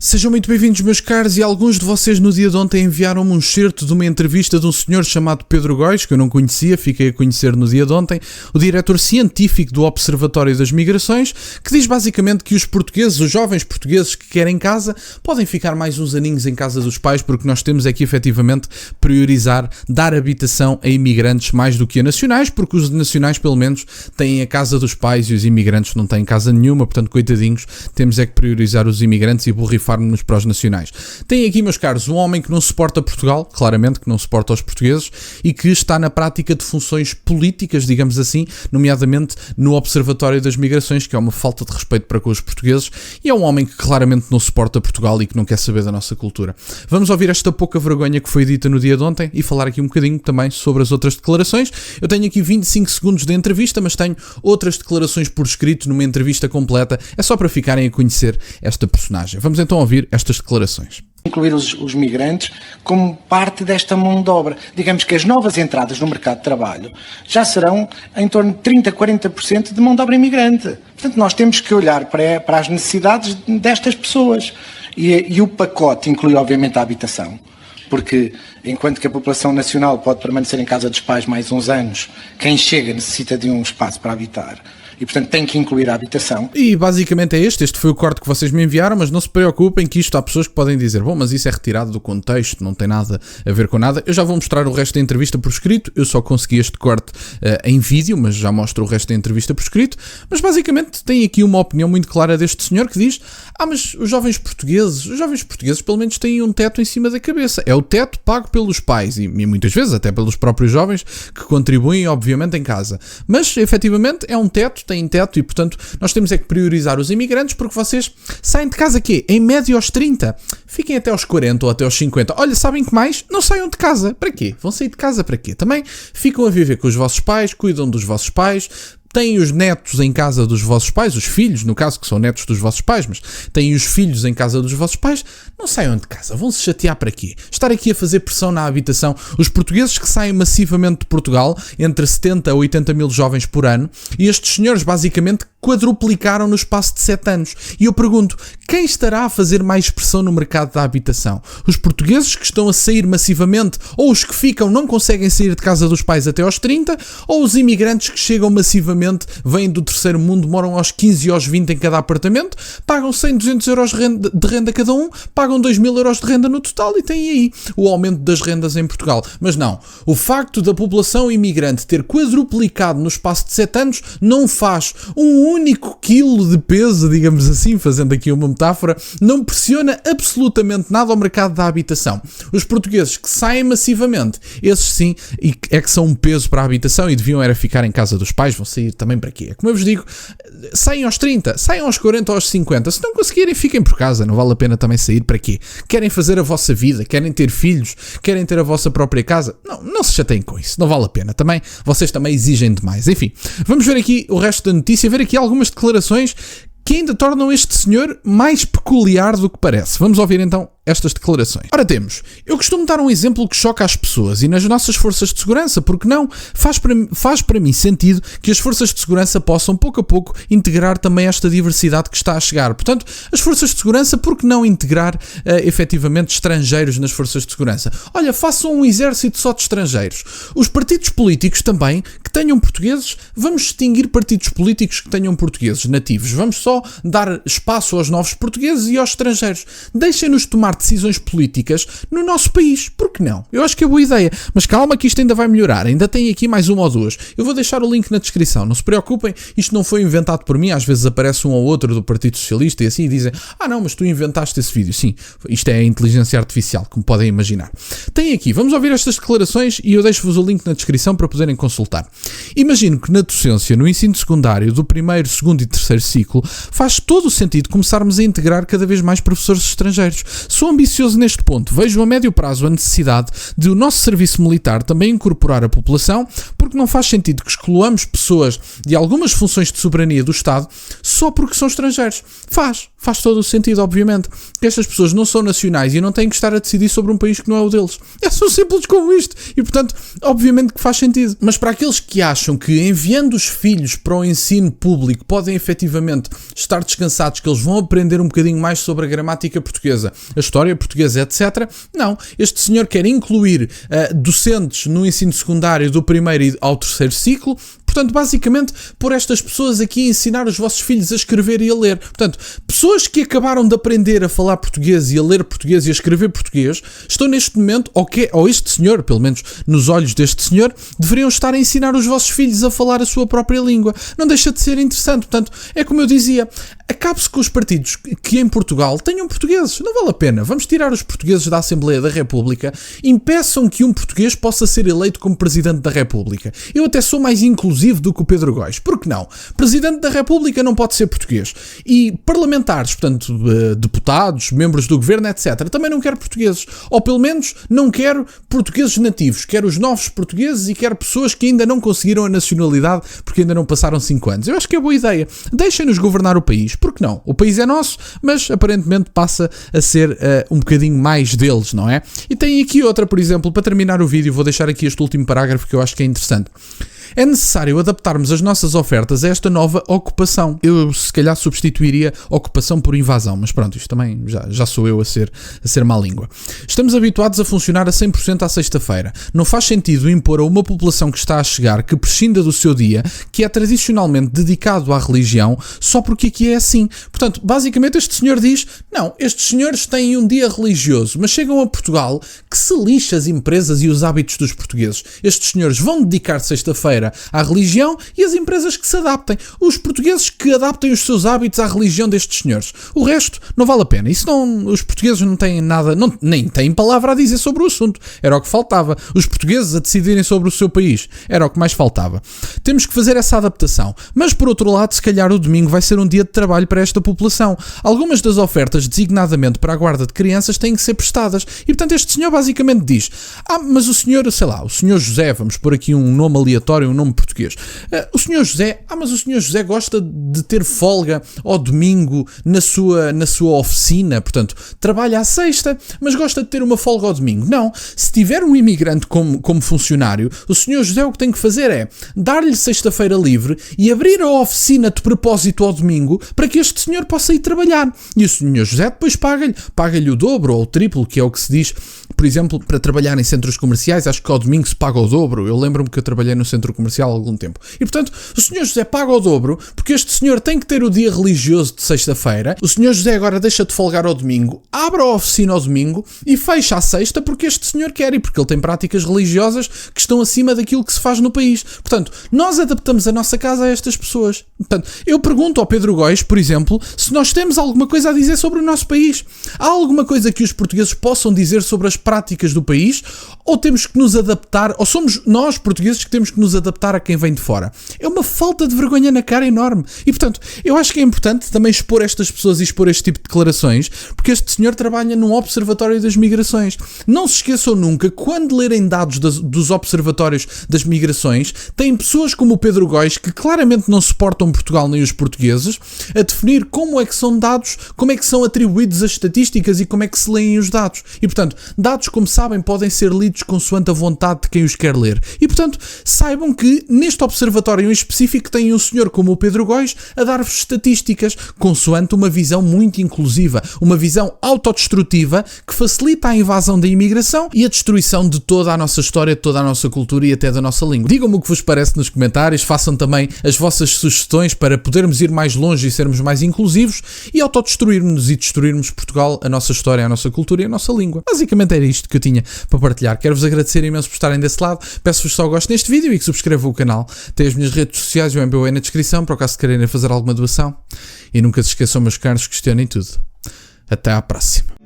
Sejam muito bem-vindos, meus caros, e alguns de vocês no dia de ontem enviaram-me um excerto de uma entrevista de um senhor chamado Pedro Góis, que eu não conhecia, fiquei a conhecer no dia de ontem, o diretor científico do Observatório das Migrações, que diz basicamente que os portugueses, os jovens portugueses que querem casa, podem ficar mais uns aninhos em casa dos pais, porque nós temos aqui efetivamente priorizar, dar habitação a imigrantes mais do que a nacionais, porque os nacionais pelo menos têm a casa dos pais e os imigrantes não têm casa nenhuma, portanto, coitadinhos, temos é que priorizar os imigrantes e borrifar nos para os nacionais. Tem aqui, meus caros, um homem que não suporta Portugal, claramente que não suporta os portugueses, e que está na prática de funções políticas, digamos assim, nomeadamente no Observatório das Migrações, que é uma falta de respeito para com os portugueses, e é um homem que claramente não suporta Portugal e que não quer saber da nossa cultura. Vamos ouvir esta pouca vergonha que foi dita no dia de ontem e falar aqui um bocadinho também sobre as outras declarações. Eu tenho aqui 25 segundos de entrevista, mas tenho outras declarações por escrito numa entrevista completa, é só para ficarem a conhecer esta personagem. Vamos então ouvir estas declarações. Incluir os migrantes como parte desta mão de obra. Digamos que as novas entradas no mercado de trabalho já serão em torno de 30%, 40% de mão de obra imigrante. Portanto, nós temos que olhar para as necessidades destas pessoas. E o pacote inclui, obviamente, a habitação. Porque, enquanto que a população nacional pode permanecer em casa dos pais mais uns anos, quem chega necessita de um espaço para habitar. E, portanto, tem que incluir a habitação. E, basicamente, é este foi o corte que vocês me enviaram, mas não se preocupem que isto há pessoas que podem dizer, bom, mas isso é retirado do contexto, não tem nada a ver com nada. Eu já vou mostrar o resto da entrevista por escrito, eu só consegui este corte em vídeo, mas já mostro o resto da entrevista por escrito. Mas, basicamente, tem aqui uma opinião muito clara deste senhor que diz, mas os jovens portugueses pelo menos têm um teto em cima da cabeça. É o teto pago pelos pais e muitas vezes até pelos próprios jovens que contribuem, obviamente, em casa. Mas, efetivamente, é um teto, têm teto e, portanto, nós temos é que priorizar os imigrantes porque vocês saem de casa quê? Em média aos 30. Fiquem até aos 40 ou até aos 50. Olha, sabem que mais? Não saiam de casa. Para quê? Vão sair de casa para quê? Também ficam a viver com os vossos pais, cuidam dos vossos pais, têm os netos em casa dos vossos pais, os filhos, no caso, que são netos dos vossos pais, mas têm os filhos em casa dos vossos pais, não saiam de casa, vão-se chatear para quê? Estar aqui a fazer pressão na habitação. Os portugueses que saem massivamente de Portugal, entre 70 a 80 mil jovens por ano, e estes senhores basicamente quadruplicaram no espaço de 7 anos. E eu pergunto, quem estará a fazer mais pressão no mercado da habitação? Os portugueses que estão a sair massivamente, ou os que ficam, não conseguem sair de casa dos pais até aos 30, ou os imigrantes que chegam massivamente, vêm do terceiro mundo, moram aos 15 e aos 20 em cada apartamento, pagam 100, 200 euros de renda cada um, pagam 2.000 euros de renda no total e têm aí o aumento das rendas em Portugal. Mas não, o facto da população imigrante ter quadruplicado no espaço de 7 anos não faz um único quilo de peso, digamos assim, fazendo aqui uma metáfora, não pressiona absolutamente nada ao mercado da habitação. Os portugueses que saem massivamente, esses sim, é que são um peso para a habitação e deviam era ficar em casa dos pais, vão sair também para quê? Como eu vos digo, saiam aos 30, saiam aos 40 ou aos 50, se não conseguirem fiquem por casa, não vale a pena também sair para quê? Querem fazer a vossa vida, querem ter filhos, querem ter a vossa própria casa, não se chateiem com isso, não vale a pena, também, vocês também exigem demais. Enfim, vamos ver aqui o resto da notícia, ver aqui algumas declarações que ainda tornam este senhor mais peculiar do que parece. Vamos ouvir então estas declarações. Ora temos, eu costumo dar um exemplo que choca as pessoas e nas nossas forças de segurança, porque não? Faz para mim sentido que as forças de segurança possam pouco a pouco integrar também esta diversidade que está a chegar. Portanto, as forças de segurança, por que não integrar efetivamente estrangeiros nas forças de segurança? Olha, façam um exército só de estrangeiros. Os partidos políticos também, que tenham portugueses, vamos extinguir partidos políticos que tenham portugueses nativos. Vamos só dar espaço aos novos portugueses e aos estrangeiros. Deixem-nos tomar decisões políticas no nosso país. Por que não? Eu acho que é boa ideia. Mas calma que isto ainda vai melhorar. Ainda tem aqui mais uma ou duas. Eu vou deixar o link na descrição. Não se preocupem. Isto não foi inventado por mim. Às vezes aparece um ou outro do Partido Socialista e assim e dizem não, mas tu inventaste esse vídeo. Sim, isto é a inteligência artificial, como podem imaginar. Tem aqui. Vamos ouvir estas declarações e eu deixo-vos o link na descrição para poderem consultar. Imagino que na docência, no ensino secundário, do primeiro, segundo e terceiro ciclo, faz todo o sentido começarmos a integrar cada vez mais professores estrangeiros. Sou ambicioso neste ponto. Vejo a médio prazo a necessidade de o nosso serviço militar também incorporar a população, porque não faz sentido que excluamos pessoas de algumas funções de soberania do Estado só porque são estrangeiros. Faz todo o sentido, obviamente, que estas pessoas não são nacionais e não têm que estar a decidir sobre um país que não é o deles. É tão simples como isto. E, portanto, obviamente que faz sentido. Mas para aqueles que que acham que enviando os filhos para o ensino público podem efetivamente estar descansados, que eles vão aprender um bocadinho mais sobre a gramática portuguesa, a história portuguesa, etc. Não, este senhor quer incluir docentes no ensino secundário do primeiro ao terceiro ciclo. Portanto, basicamente, por estas pessoas aqui a ensinar os vossos filhos a escrever e a ler. Portanto, pessoas que acabaram de aprender a falar português e a ler português e a escrever português, estão neste momento, ou este senhor, pelo menos nos olhos deste senhor, deveriam estar a ensinar os vossos filhos a falar a sua própria língua. Não deixa de ser interessante. Portanto, é como eu dizia, acabe-se com os partidos que em Portugal tenham portugueses. Não vale a pena. Vamos tirar os portugueses da Assembleia da República, impeçam que um português possa ser eleito como Presidente da República. Eu até sou mais inclusivo do que o Pedro Góis. Por que não? Presidente da República não pode ser português. E parlamentares, portanto, deputados, membros do governo, etc., também não quero portugueses. Ou pelo menos não quero portugueses nativos. Quero os novos portugueses e quero pessoas que ainda não conseguiram a nacionalidade porque ainda não passaram 5 anos. Eu acho que é boa ideia. Deixem-nos governar o país. Por que não? O país é nosso, mas aparentemente passa a ser um bocadinho mais deles, não é? E tem aqui outra, por exemplo, para terminar o vídeo, vou deixar aqui este último parágrafo que eu acho que é interessante. É necessário adaptarmos as nossas ofertas a esta nova ocupação. Eu, se calhar, substituiria ocupação por invasão, mas pronto, isto também já sou eu a ser má língua. Estamos habituados a funcionar a 100% à sexta-feira. Não faz sentido impor a uma população que está a chegar que prescinda do seu dia, que é tradicionalmente dedicado à religião, só porque aqui é assim. Portanto, basicamente este senhor diz, não, estes senhores têm um dia religioso, mas chegam a Portugal, que se lixa as empresas e os hábitos dos portugueses. Estes senhores vão dedicar sexta-feira à religião e as empresas que se adaptem. Os portugueses que adaptem os seus hábitos à religião destes senhores. O resto não vale a pena. Isso não, os portugueses não têm nada, nem têm palavra a dizer sobre o assunto. Era o que faltava. Os portugueses a decidirem sobre o seu país. Era o que mais faltava. Temos que fazer essa adaptação. Mas, por outro lado, se calhar o domingo vai ser um dia de trabalho para esta população. Algumas das ofertas, designadamente para a guarda de crianças, têm que ser prestadas. E, portanto, este senhor basicamente diz, mas o senhor, sei lá, o senhor José, vamos pôr aqui um nome aleatório, um nome português. O senhor José, mas o senhor José gosta de ter folga ao domingo na sua oficina, portanto, trabalha à sexta, mas gosta de ter uma folga ao domingo. Não, se tiver um imigrante como funcionário, o senhor José o que tem que fazer é dar-lhe sexta-feira livre e abrir a oficina de propósito ao domingo para que este senhor possa ir trabalhar. E o senhor José depois paga-lhe o dobro ou o triplo, que é o que se diz, por exemplo, para trabalhar em centros comerciais, acho que ao domingo se paga o dobro. Eu lembro-me que eu trabalhei no centro comercial há algum tempo. E, portanto, o senhor José paga o dobro porque este senhor tem que ter o dia religioso de sexta-feira. O senhor José agora deixa de folgar ao domingo, abre a oficina ao domingo e fecha à sexta porque este senhor quer e porque ele tem práticas religiosas que estão acima daquilo que se faz no país. Portanto, nós adaptamos a nossa casa a estas pessoas. Portanto, eu pergunto ao Pedro Góis, por exemplo, se nós temos alguma coisa a dizer sobre o nosso país. Há alguma coisa que os portugueses possam dizer sobre as práticas do país? Ou temos que nos adaptar, ou somos nós, portugueses, que temos que nos adaptar a quem vem de fora? É uma falta de vergonha na cara enorme. E, portanto, eu acho que é importante também expor estas pessoas e expor este tipo de declarações, porque este senhor trabalha num observatório das migrações. Não se esqueçam nunca, quando lerem dados dos observatórios das migrações, têm pessoas como o Pedro Góis, que claramente não suportam Portugal nem os portugueses, a definir como é que são dados, como é que são atribuídos as estatísticas e como é que se leem os dados. E, portanto, dados, como sabem, podem ser lidos consoante a vontade de quem os quer ler. E, portanto, saibam que neste observatório em específico tem um senhor como o Pedro Góis a dar-vos estatísticas consoante uma visão muito inclusiva, uma visão autodestrutiva que facilita a invasão da imigração e a destruição de toda a nossa história, de toda a nossa cultura e até da nossa língua. Digam-me o que vos parece nos comentários, façam também as vossas sugestões para podermos ir mais longe e sermos mais inclusivos e autodestruirmos e destruirmos Portugal, a nossa história, a nossa cultura e a nossa língua. Basicamente era isto que eu tinha para partilhar. Quero-vos agradecer imenso por estarem desse lado. Peço-vos só gostem deste vídeo e que subscrevam o canal. Tem as minhas redes sociais e o MBA na descrição, para o caso de quererem fazer alguma doação. E nunca se esqueçam, meus caros, questionem tudo. Até à próxima.